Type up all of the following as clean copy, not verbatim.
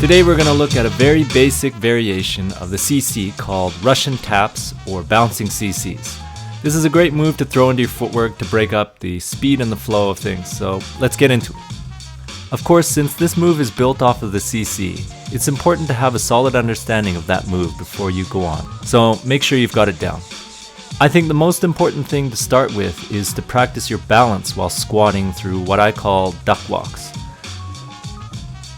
Today we're going to look at a very basic variation of the CC called Russian taps or Bouncing CCs. This is a great move to throw into your footwork to break up the speed and the flow of things, so let's get into it. Of course, since this move is built off of the CC, it's important to have a solid understanding of that move before you go on, so make sure you've got it down. I think the most important thing to start with is to practice your balance while squatting through what I call duck walks.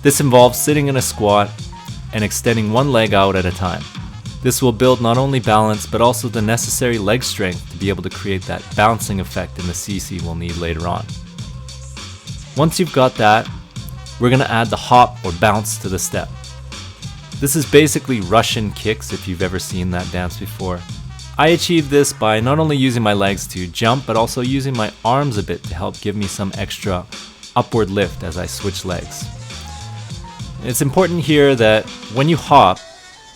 This involves sitting in a squat and extending one leg out at a time. This will build not only balance but also the necessary leg strength to be able to create that bouncing effect in the CC we'll need later on. Once you've got that, we're going to add the hop or bounce to the step. This is basically Russian kicks if you've ever seen that dance before. I achieve this by not only using my legs to jump but also using my arms a bit to help give me some extra upward lift as I switch legs. It's important here that when you hop,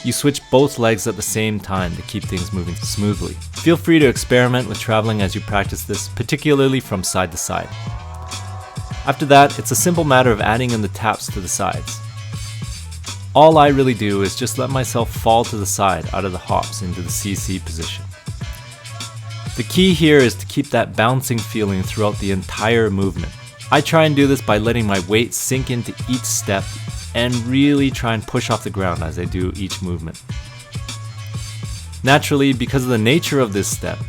you switch both legs at the same time to keep things moving smoothly. Feel free to experiment with traveling as you practice this, particularly from side to side. After that, it's a simple matter of adding in the taps to the sides. All I really do is just let myself fall to the side out of the hops into the CC position. The key here is to keep that bouncing feeling throughout the entire movement. I try and do this by letting my weight sink into each step and really try and push off the ground as I do each movement. Naturally, because of the nature of this step,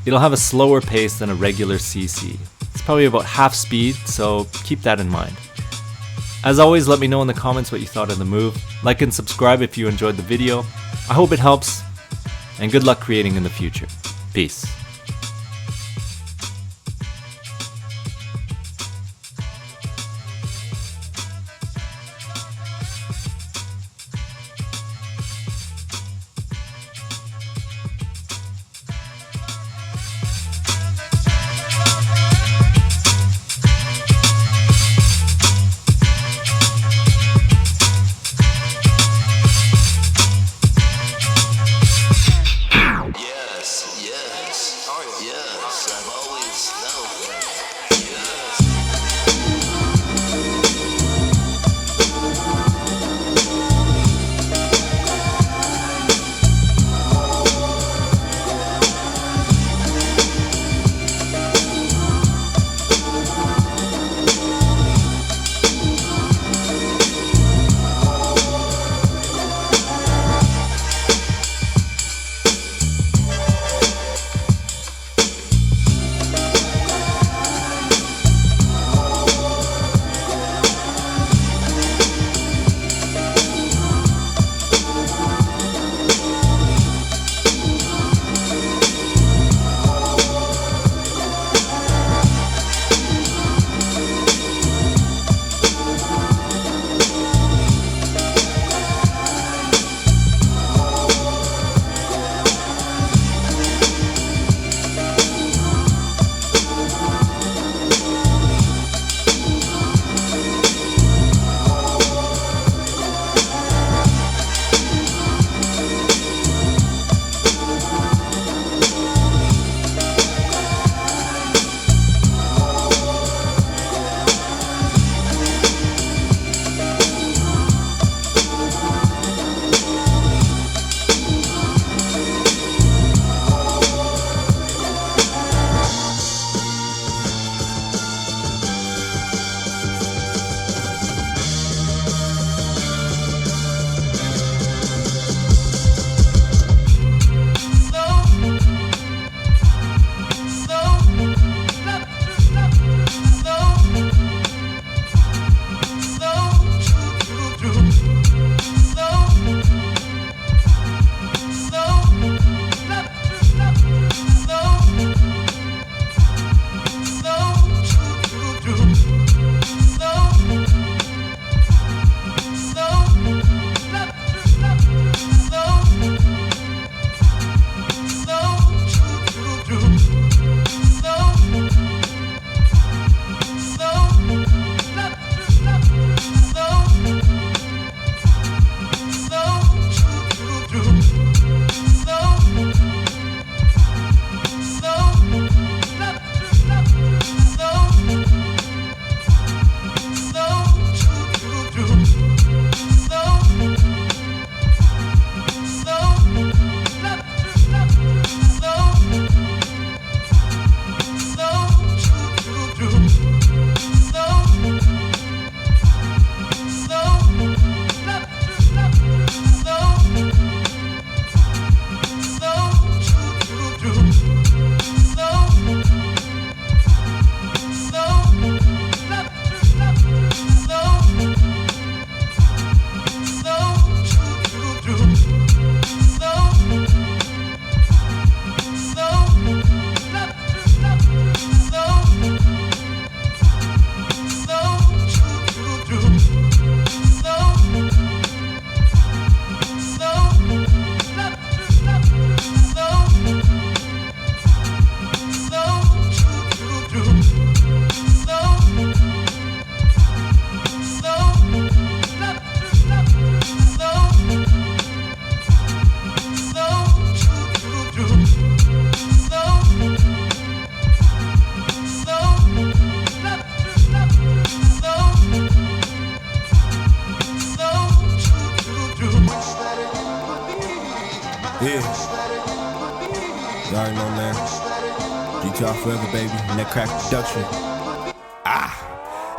it'll have a slower pace than a regular CC. It's probably about half speed, so keep that in mind. As always, let me know in the comments what you thought of the move. Like and subscribe if you enjoyed the video. I hope it helps, and good luck creating in the future. Peace. Yes. Detail forever, baby, and that crack production.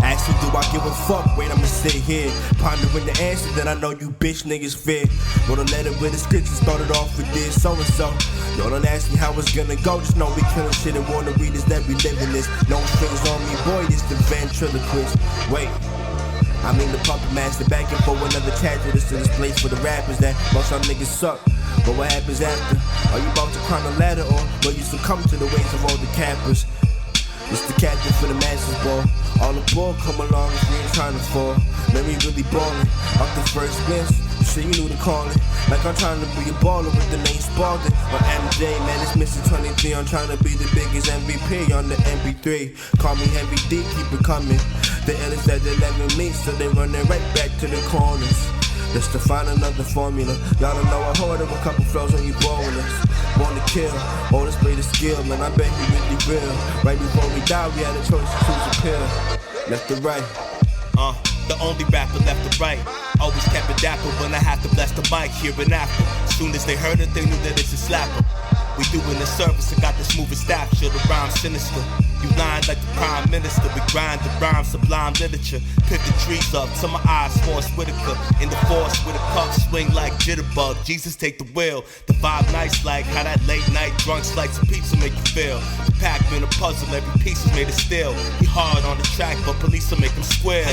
Actually, do I give a fuck? Wait, I'ma sit here pondering the answer that I know you bitch niggas fear. Wrote a letter with the scripture, started off with this so-and-so. Y'all don't ask me how it's gonna go, just know we killing shit and warn the readers that we living this. No strings on me, boy, this the ventriloquist. Wait, I mean the puppet master, back and for another chapter. This is this place for the rappers that most y'all niggas suck. But what happens after? Are you about to climb the ladder or will you succumb to the ways of all the cappers? It's the captain for the masses, ball. All aboard, come along if we ain't trying to fall. Man, we really ballin'. Off the first glimpse, shit, you knew the calling. Like I'm trying to be a baller with the name Spalding. Or MJ, man, it's Mr. 23. I'm trying to be the biggest MVP on the MP3. Call me Heavy D, keep it coming. The illest that they never meet, so they running right back to the corners. Just to find another formula. Y'all don't know I hold up a couple flows when you blowing us. Born to kill, all display the skill, man, I bet you really real. Right before we die, we had a choice to choose a pill. Left to right. The only rapper left to right. Always kept it dapper when I had to bless the mic here and after. Soon as they heard it, they knew that it's a slapper. We doing the service, I got this moving staff, sure the rhyme sinister. You lying like the prime minister, we grind the rhyme, sublime literature. Pick the trees up till my eyes force Whitaker. In the force with a cup, swing like jitterbug. Jesus take the wheel, the vibe nice like how that late night drunk slice of pizza make you feel. The pack been a puzzle, every piece is made of steel. He hard on the track, but police will make him square.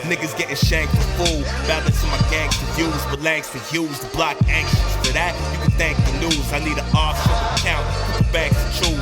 Niggas getting shanked for food, balancing my gangster views, but Langston Hughes, the block anxious. For that, you can thank the news. I need an offshore account, put the banks to choose.